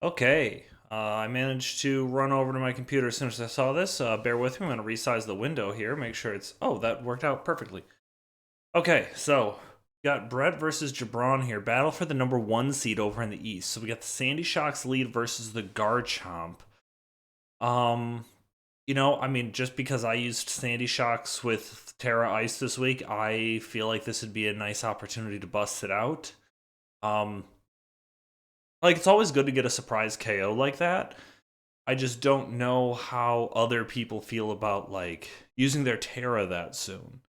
Okay, I managed to run over to my computer as soon as I saw this. Bear with me, I'm going to resize the window here, make sure it's... Oh, that worked out perfectly. Okay, so got Brett versus Jabron here. Battle for the number one seed over in the East. So we got the Sandy Shocks lead versus the Garchomp. Um, I mean, just because I used Sandy Shocks with Terra Ice this week, I feel like this would be a nice opportunity to bust it out. Um, like, it's always good to get a surprise KO like that. I just don't know how other people feel about like using their Terra that soon.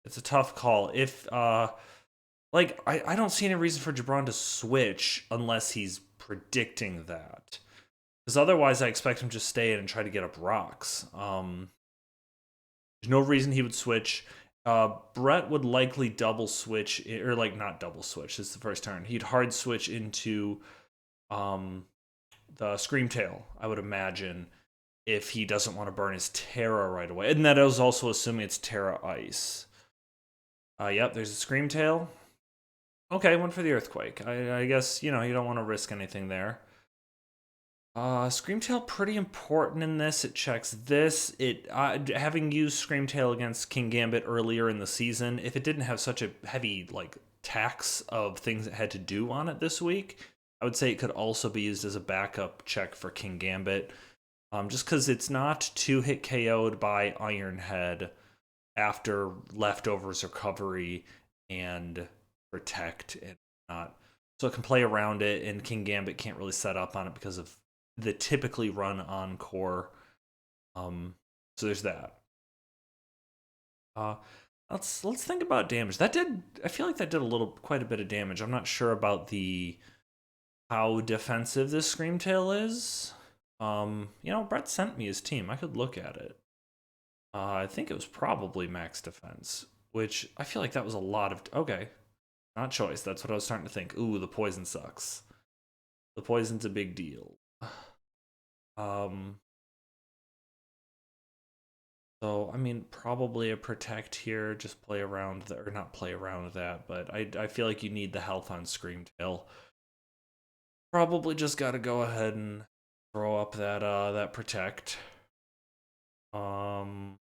It's a tough call. If like I don't see any reason for Jabron to switch unless he's predicting that. Because otherwise I expect him to stay in and try to get up rocks. There's no reason he would switch. Brett would likely double switch or like not double switch. This is the first turn. He'd hard switch into um the Screamtail, I would imagine, if he doesn't want to burn his Terra right away. And that is also assuming it's Terra Ice. Yep, there's a Screamtail. Okay, one for the Earthquake. I guess, you don't want to risk anything there. Screamtail pretty important in this. It checks this. Having used Screamtail against King Gambit earlier in the season, if it didn't have such a heavy like tax of things it had to do on it this week, I would say it could also be used as a backup check for King Gambit. Just because it's not two-hit KO'd by Iron Head after Leftovers Recovery and Protect and not. So it can play around it, and King Gambit can't really set up on it because of the typically run Encore. So there's that. Uh, let's think about damage. I feel like that did quite a bit of damage. I'm not sure about the how defensive this Screamtail is. Brett sent me his team. I could look at it. I think it was probably max defense, which I feel like that was a lot of. Okay, not choice. That's what I was starting to think. Ooh, the poison sucks. The poison's a big deal. Um, so I mean, probably a protect here. Just play around that, or not play around with that. But I feel like you need the health on Screamtail. Probably just got to go ahead and throw up that protect. Um,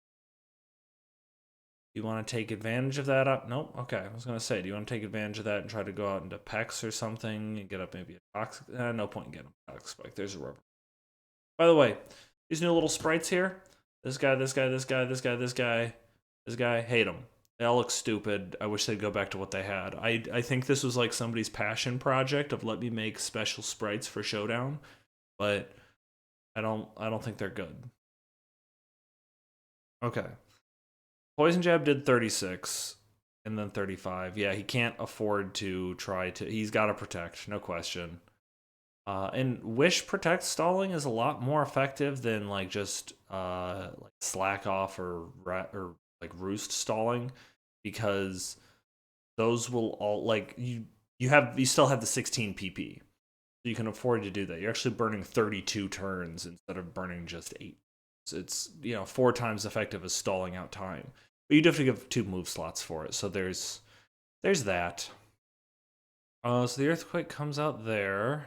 you want to take advantage of that up? Nope. Okay, I was gonna say, do you want to take advantage of that and try to go out into Pex or something and get up maybe a toxic? No point in getting a toxic spike. There's a rubber. By the way, these new little sprites here. This guy, this guy, this guy, this guy, this guy, this guy. Hate them. They all look stupid. I wish they'd go back to what they had. I think this was like somebody's passion project of let me make special sprites for Showdown, but I don't think they're good. Okay. Poison Jab did 36 and then 35. Yeah, he can't afford to try to. He's got to protect, no question. And Wish Protect stalling is a lot more effective than like just like slack off or like roost stalling, because those will all like you still have the 16 PP. So you can afford to do that. You're actually burning 32 turns instead of burning just 8. So it's, 4 times effective as stalling out time. But you do have to give 2 move slots for it. So there's that. So the Earthquake comes out there.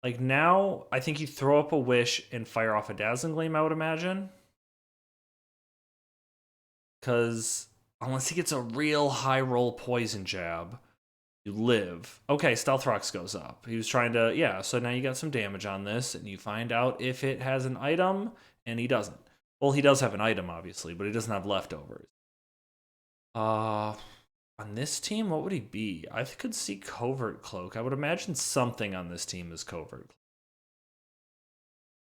Like now, I think you throw up a Wish and fire off a Dazzling Gleam, I would imagine. Because unless he gets a real high roll Poison Jab, you live. Okay, Stealth Rocks goes up. He was trying to, yeah, so now you got some damage on this, and you find out if it has an item, and he doesn't. Well, he does have an item, obviously, but he doesn't have leftovers. Uh, on this team, what would he be? I could see Covert Cloak. I would imagine something on this team is Covert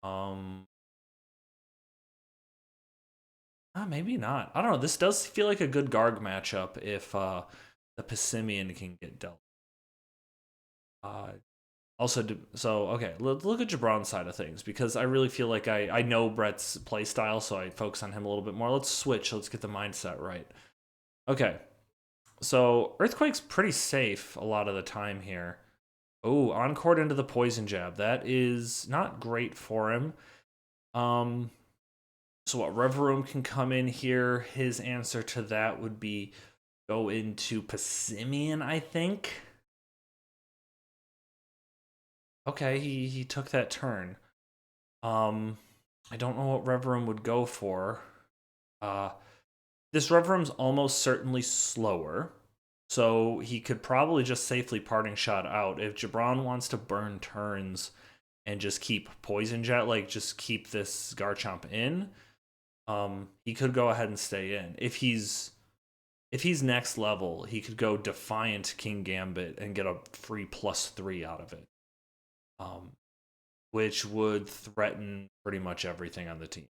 Cloak. Maybe not. I don't know. This does feel like a good Garg matchup if the Pessimian can get dealt. Uh, so okay, look at Jabron's side of things, because I really feel like I know Brett's playstyle, so I focus on him a little bit more. Let's switch. Let's get the mindset right. Okay, so Earthquake's pretty safe a lot of the time here. Oh, Encore into the Poison Jab. That is not great for him. Um, so what? Reverum can come in here. His answer to that would be go into Pessimian, I think. Okay, he took that turn. I don't know what Reverum would go for. Uh, this Reverum's almost certainly slower, so he could probably just safely parting shot out. If Jabron wants to burn turns and just keep Poison Jet, like just keep this Garchomp in, he could go ahead and stay in. If he's next level, he could go Defiant King Gambit and get a free +3 out of it. Um, which would threaten pretty much everything on the team.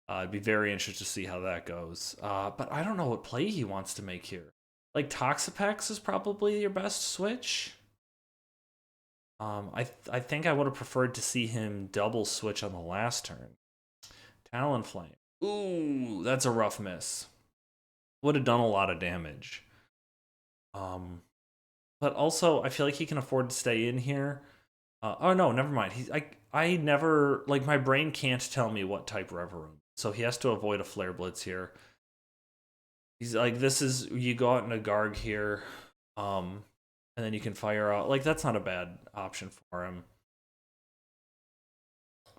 I'd be very interested to see how that goes. But I don't know what play he wants to make here. Like Toxapex is probably your best switch. I think I would have preferred to see him double switch on the last turn. Talonflame. Ooh, that's a rough miss. Would have done a lot of damage. But also I feel like he can afford to stay in here. Oh no, never mind. I never like my brain can't tell me what type Reverum. So he has to avoid a Flare Blitz here. He's like, this is you go out in a Garg here, and then you can fire out. Like that's not a bad option for him.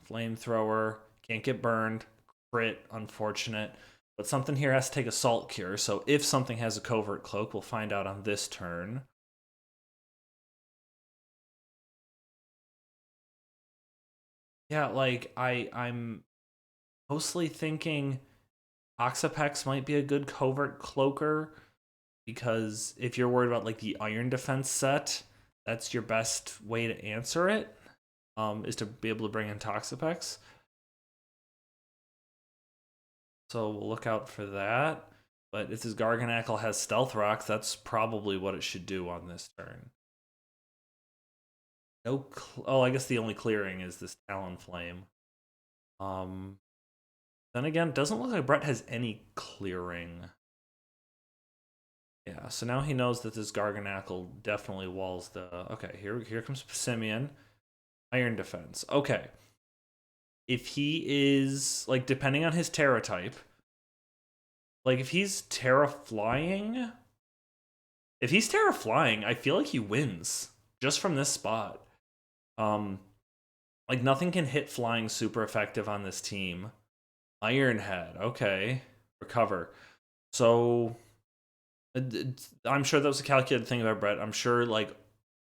Flamethrower can't get burned. Crit, unfortunate. But something here has to take a Salt Cure. So if something has a Covert Cloak, we'll find out on this turn. Yeah, like I'm mostly thinking Oxapex might be a good Covert Cloaker because if you're worried about like the Iron Defense set, that's your best way to answer it. Is to be able to bring in Toxapex. So we'll look out for that. But if this Garganackle has Stealth Rock, that's probably what it should do on this turn. No, oh, I guess the only clearing is this Talonflame. Then again, doesn't look like Brett has any clearing. Yeah, so now he knows that this Garganackle definitely walls the... Okay, here comes Simeon. Iron Defense. Okay. If he is, like, depending on his Terra type, like, if he's Terra Flying... If he's Terra Flying, I feel like he wins just from this spot. Like, nothing can hit Flying super effective on this team. Iron Head. Okay. Recover. So... I'm sure that was a calculated thing about Brett. I'm sure, like,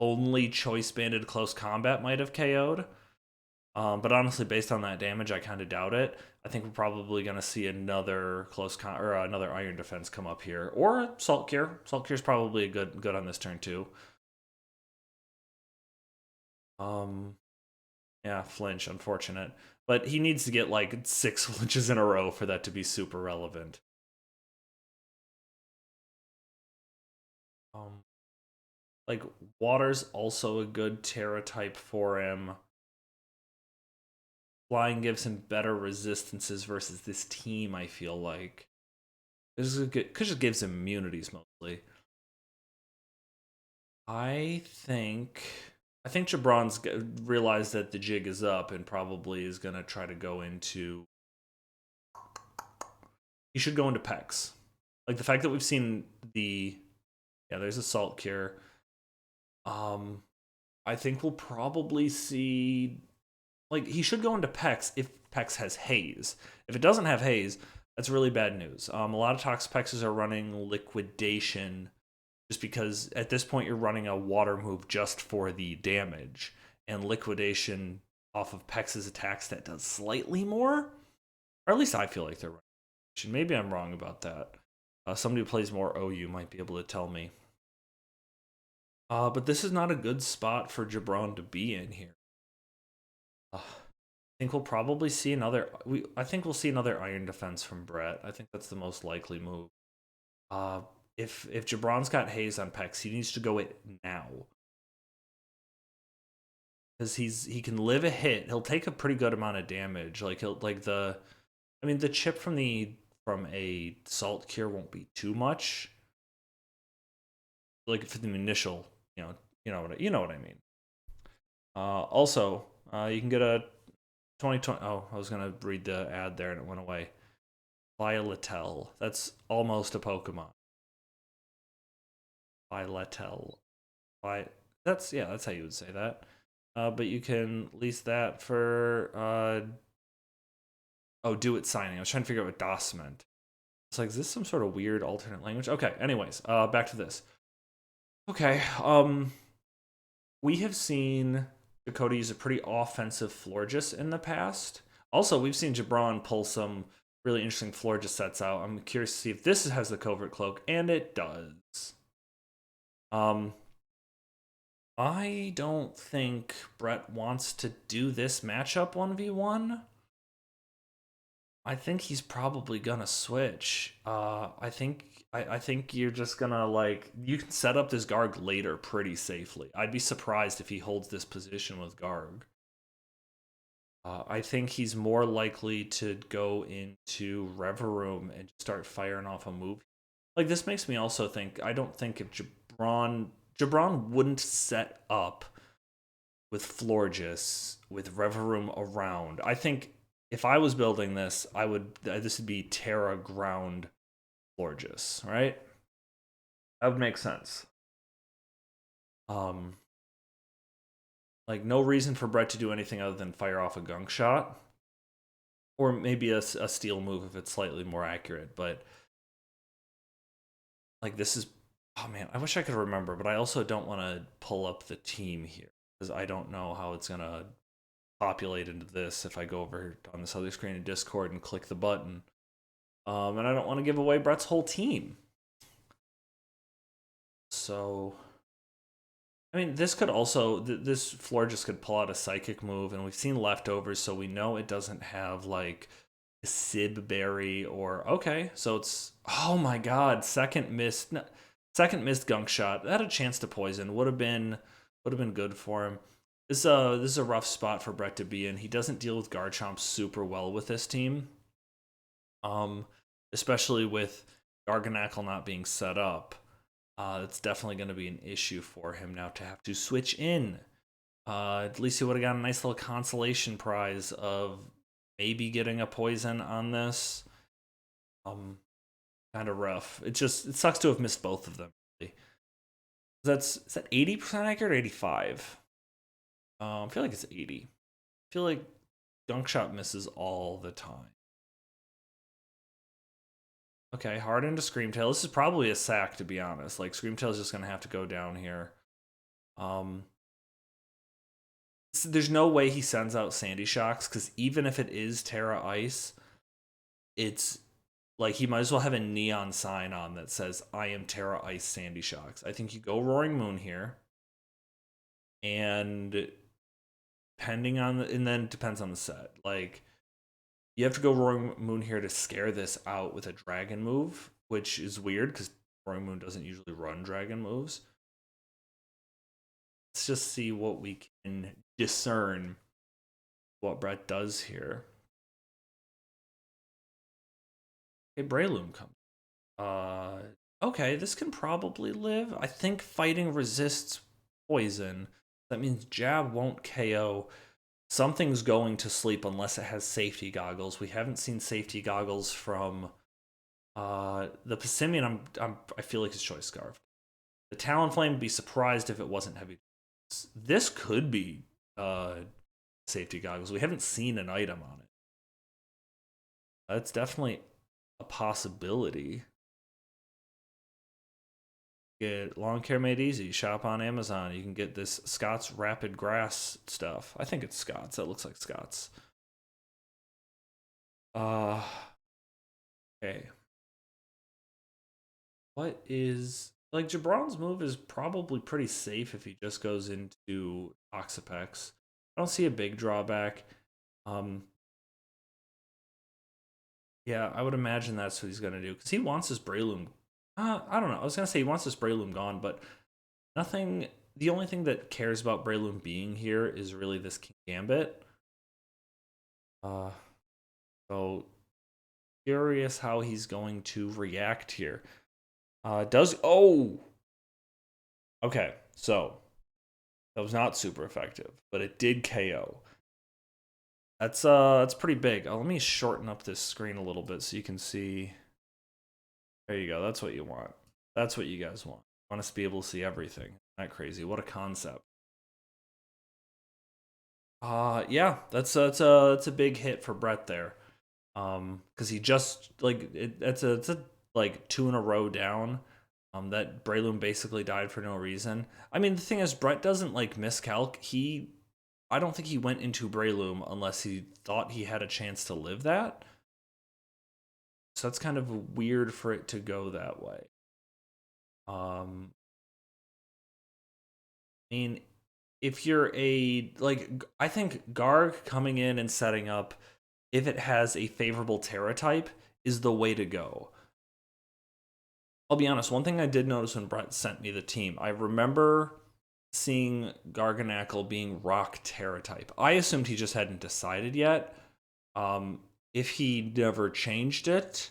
only Choice Banded Close Combat might have KO'd. But honestly, based on that damage, I kind of doubt it. I think we're probably going to see another or another Iron Defense come up here, or Salt Cure. Salt Cure is probably a good on this turn too. Yeah, flinch, unfortunate, but he needs to get like 6 flinches in a row for that to be super relevant. Like Water's also a good Terra type for him. Flying gives him better resistances versus this team, I feel like. This is good because it gives him immunities mostly. I think Jabron's realized that the jig is up and probably is gonna try to go into. He should go into Pex. Like the fact that we've seen there's a Salt Cure. I think we'll probably see like he should go into Pex if Pex has Haze. If it doesn't have Haze, that's really bad news. A lot of Toxapexes are running Liquidation just because at this point you're running a water move just for the damage, and Liquidation off of Pex's attacks that does slightly more, or at least I feel like they're running. Maybe I'm wrong about that. Somebody who plays more OU might be able to tell me. But this is not a good spot for Jabron to be in here. I think we'll probably see another. I think we'll see another Iron Defense from Brett. I think that's the most likely move. If Jabron's got Haze on Pex, he needs to go it now because he can live a hit. He'll take a pretty good amount of damage. Like the chip from a Salt Cure won't be too much. Like for the initial, you know what I mean. Also, you can get a 2020. Oh, I was gonna read the ad there and it went away. Violatel. That's almost a Pokemon. Violatel. That's how you would say that. But you can lease that for oh, do it signing. I was trying to figure out what DOS meant. It's like, is this some sort of weird alternate language? Okay, anyways, back to this. Okay, we have seen Dakota use a pretty offensive Florges in the past. Also, we've seen Jabron pull some really interesting Florges sets out. I'm curious to see if this has the Covert Cloak, and it does. Um, I don't think Brett wants to do this matchup 1v1. I think he's probably gonna switch. I think you're just gonna like you can set up this Garg later pretty safely. I'd be surprised if he holds this position with Garg. I think he's more likely to go into Reverum and start firing off a move. Like this makes me also think I don't think if Jabron wouldn't set up with Florges with Reverum around. I think if I was building this, I would this would be Terra ground Florges, right? That would make sense. Um, like no reason for Brett to do anything other than fire off a gunk shot, or maybe a steal move if it's slightly more accurate. But like this is, oh man, I wish I could remember, but I also don't want to pull up the team here because I don't know how it's gonna populate into this if I go over on this other screen in Discord and click the button. And I don't want to give away Brett's whole team. So, I mean, this could also, this floor just could pull out a psychic move, and we've seen leftovers, so we know it doesn't have like a Sib Berry or, okay, so it's, oh my god, second missed gunk shot. That had a chance to poison. Would have been good for him. This is a rough spot for Brett to be in. He doesn't deal with Garchomp super well with this team. Um, Especially with Garganackle not being set up. It's definitely going to be an issue for him now to have to switch in. At least he would have got a nice little consolation prize of maybe getting a poison on this. Kind of rough. It sucks to have missed both of them. Really. Is that 80% accurate or 85? I feel like it's 80. I feel like Gunk Shot misses all the time. Okay, hard into Screamtail. This is probably a sack, to be honest. Like, Screamtail's just going to have to go down here. There's no way he sends out Sandy Shocks, because even if it is Terra Ice, it's like he might as well have a neon sign on that says, I am Terra Ice Sandy Shocks. I think you go Roaring Moon here. And depending on and then it depends on the set. Like, you have to go Roaring Moon here to scare this out with a dragon move, which is weird because Roaring Moon doesn't usually run dragon moves. Let's just see what we can discern what Brett does here. Okay, Breloom comes. Okay, this can probably live. I think fighting resists poison. That means Jab won't KO. Something's going to sleep unless it has safety goggles. We haven't seen safety goggles from the Passimian. I feel like it's Choice Scarf. The Talonflame would be surprised if it wasn't heavy. This could be safety goggles. We haven't seen an item on it. That's definitely a possibility. Get lawn care made easy. Shop on Amazon. You can get this Scott's Rapid Grass stuff. I think it's Scott's. That looks like Scott's. Okay. What is like Jabron's move is probably pretty safe if he just goes into Toxapex. I don't see a big drawback. Yeah, I would imagine that's what he's gonna do because he wants his Breloom. I don't know. I was gonna say he wants his Breloom gone, but nothing. The only thing that cares about Breloom being here is really this King Gambit. So curious how he's going to react here. Okay, so that was not super effective, but it did KO. That's pretty big. Let me shorten up this screen a little bit so you can see. There you go. That's what you want. That's what you guys want. Want us to be able to see everything. Isn't that crazy? What a concept. Yeah, that's a big hit for Brett there. Because he just like it's a like two in a row down. That Breloom basically died for no reason. I mean, the thing is, Brett doesn't like miscalc. I don't think he went into Breloom unless he thought he had a chance to live that. So that's kind of weird for it to go that way. Um, I mean, if you're a like, I think Garg coming in and setting up, if it has a favorable Terra type, is the way to go. I'll be honest, one thing I did notice when Brett sent me the team, I remember seeing Garganackle being rock Terra type. I assumed he just hadn't decided yet. If he never changed it,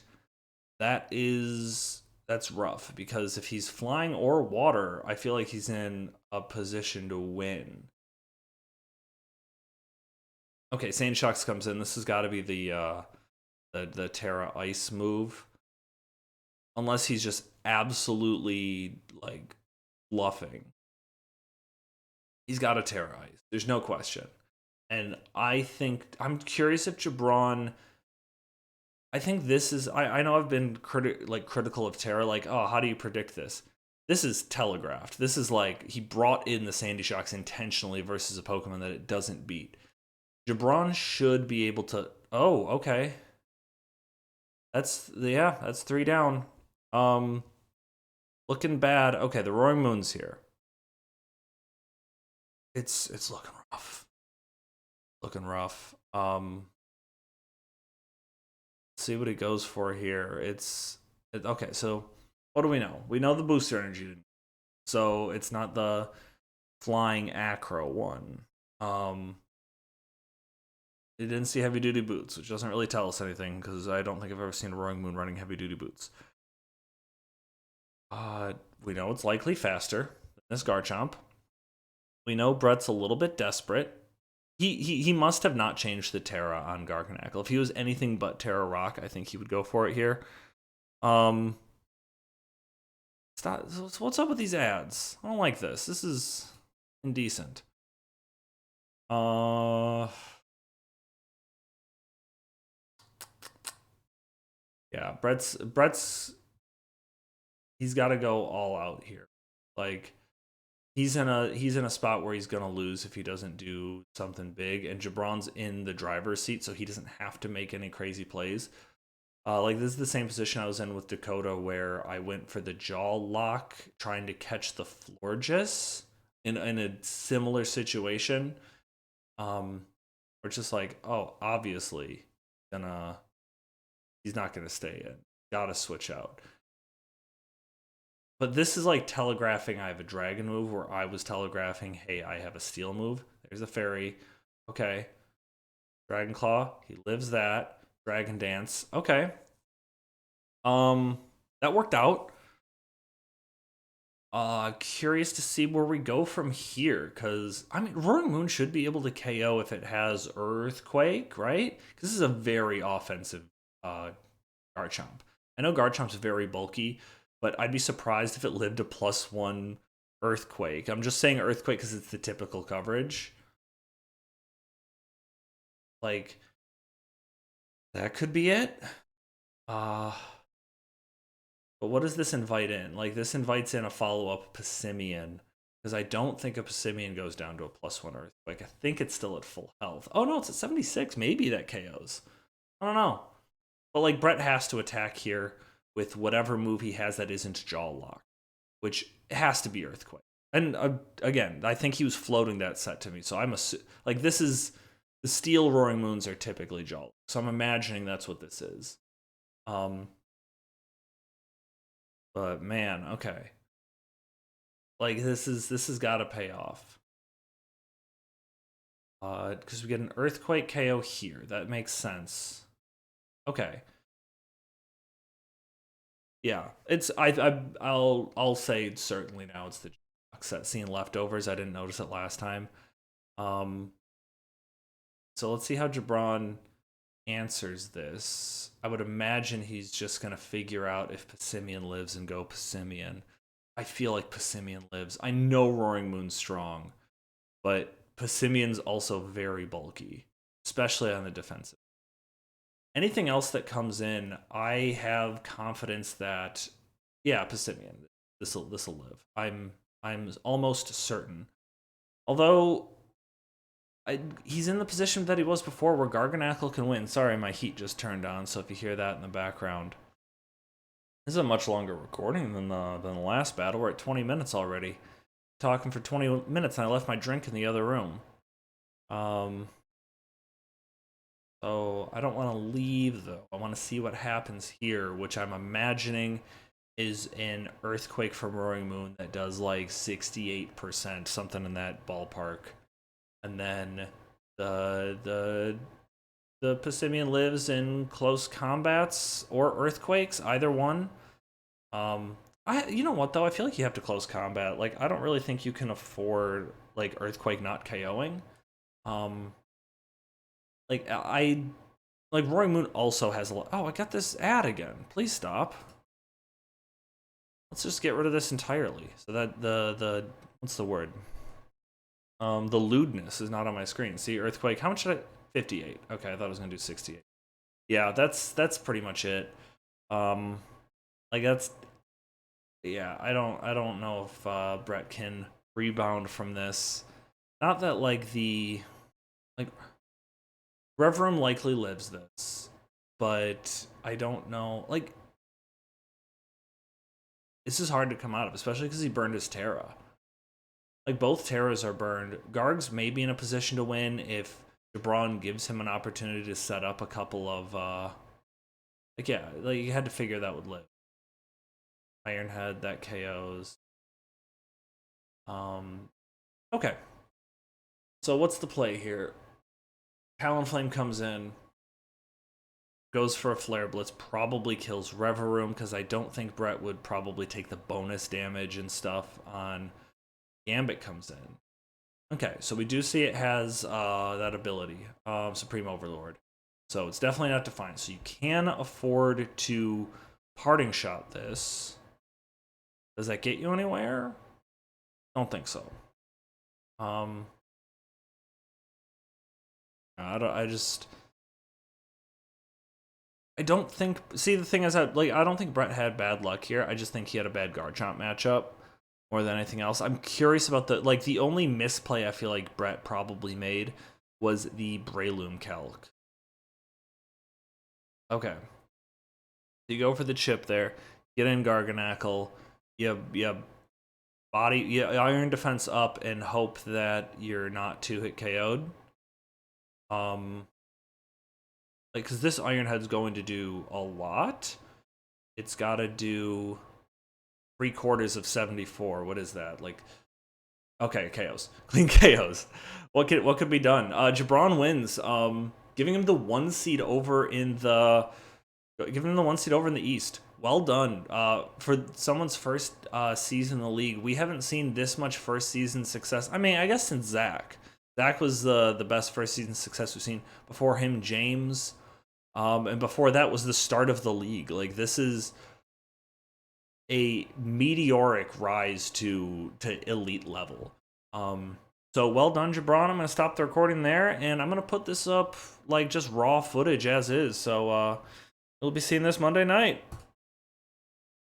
that's rough because if he's flying or water, I feel like he's in a position to win. Okay, Sand Shocks comes in. This has got to be the Terra Ice move, unless he's just absolutely like bluffing. He's got to Terra Ice. There's no question. And I think I'm curious if Jabron. I think this is. I know I've been critical of Terra. Like, oh, how do you predict this? This is telegraphed. This is like he brought in the Sandy Shocks intentionally versus a Pokemon that it doesn't beat. Jabron should be able to. Oh, okay. That's three down. Um, looking bad. Okay, the Roaring Moon's here. It's looking rough. Looking rough. See what it goes for here. Okay. So what do we know? We know the booster energy, so it's not the flying acro one. It didn't see heavy duty boots, which doesn't really tell us anything because I don't think I've ever seen a Roaring Moon running heavy duty boots. We know it's likely faster than this Garchomp. We know Brett's a little bit desperate. He must have not changed the Terra on Garganackle. If he was anything but Terra Rock, I think he would go for it here. Um, stop. So what's up with these ads? I don't like this. This is indecent. Yeah, Brett's he's got to go all out here. Like he's in a spot where he's gonna lose if he doesn't do something big, and Jabron's in the driver's seat, so he doesn't have to make any crazy plays. Like this is the same position I was in with Dakota, where I went for the jaw lock, trying to catch the Florges in a similar situation. Where it's just like, oh, obviously, gonna he's not gonna stay in. Gotta switch out. But this is like telegraphing I have a dragon move where I was telegraphing, hey, I have a steel move. There's a fairy. Okay. Dragon Claw, he lives that. Dragon Dance. Okay. That worked out. Curious to see where we go from here, because I mean Roaring Moon should be able to KO if it has Earthquake, right? Because this is a very offensive Garchomp. I know Garchomp's very bulky, but I'd be surprised if it lived a +1 Earthquake. I'm just saying Earthquake because it's the typical coverage. Like, that could be it. Uh, but what does this invite in? Like, this invites in a follow-up Passimian, because I don't think a Passimian goes down to a +1 Earthquake. I think it's still at full health. Oh, no, it's at 76. Maybe that KOs. I don't know. But, like, Brett has to attack here with whatever move he has that isn't Jaw Lock, which has to be Earthquake. And again, I think he was floating that set to me. So I'm like, this is the Steel Roaring Moons are typically Jaw. So I'm imagining that's what this is. But man, okay. Like this has got to pay off. Because we get an Earthquake KO here. That makes sense. Okay. Yeah, it's I'll say certainly now it's the set scene leftovers. I didn't notice it last time. Um, so let's see how Jabron answers this. I would imagine he's just gonna figure out if Passimian lives and go Passimian. I feel like Passimian lives. I know Roaring Moon's strong, but Passimian's also very bulky, especially on the defensive. Anything else that comes in, I have confidence that, yeah, Passimian, this'll live. I'm almost certain. Although he's in the position that he was before where Garganackle can win. Sorry, my heat just turned on, so if you hear that in the background. This is a much longer recording than the last battle. We're at 20 minutes already. Talking for 20 minutes, and I left my drink in the other room. So I don't want to leave, though. I want to see what happens here, which I'm imagining is an Earthquake from Roaring Moon that does like 68%, something in that ballpark. And then the Passimian lives in close combats or earthquakes, either one. You know what though? I feel like you have to close combat. Like I don't really think you can afford like earthquake not KOing. Like Roaring Moon also has a lot. Oh, I got this ad again. Please stop. Let's just get rid of this entirely. So that the what's the word? The lewdness is not on my screen. See, earthquake. How much did I? 58. Okay, I thought I was gonna do 68. Yeah, that's pretty much it. Like that's. Yeah, I don't know if Brett can rebound from this. Not that like Revrum likely lives this, but I don't know. Like this is hard to come out of, especially because he burned his Terra. Like both Terras are burned. Garg's may be in a position to win if Jabron gives him an opportunity to set up a couple of like you had to figure that would live. Ironhead that KOs. Okay. So what's the play here? Talonflame comes in, goes for a Flare Blitz, probably kills Reverum because I don't think Brett would probably take the bonus damage and stuff on Gambit comes in. Okay, so we do see it has that ability, Supreme Overlord. So it's definitely not Defiant. So you can afford to Parting Shot this. Does that get you anywhere? Don't think so. I don't think. See, the thing is that I don't think Brett had bad luck here. I just think he had a bad Garchomp matchup more than anything else. I'm curious about the only misplay I feel like Brett probably made was the Breloom Calc. Okay, you go for the chip there. Get in Garganackle. You Iron Defense up and hope that you're not 2-hit KO'd. Because this Ironhead's going to do a lot. It's got to do 3/4 of 74. What is that? Like, okay, KOs, clean KOs. What could be done? Jabron wins. Giving him the 1 seed over in the East. Well done. For someone's first season in the league, we haven't seen this much first season success. I mean, I guess since Zach. Zach was the best first season success we've seen. Before him, James. And before that was the start of the league. Like, this is a meteoric rise to elite level. So well done, Jabron. I'm going to stop the recording there, and I'm going to put this up like just raw footage as is. So you'll be seeing this Monday night.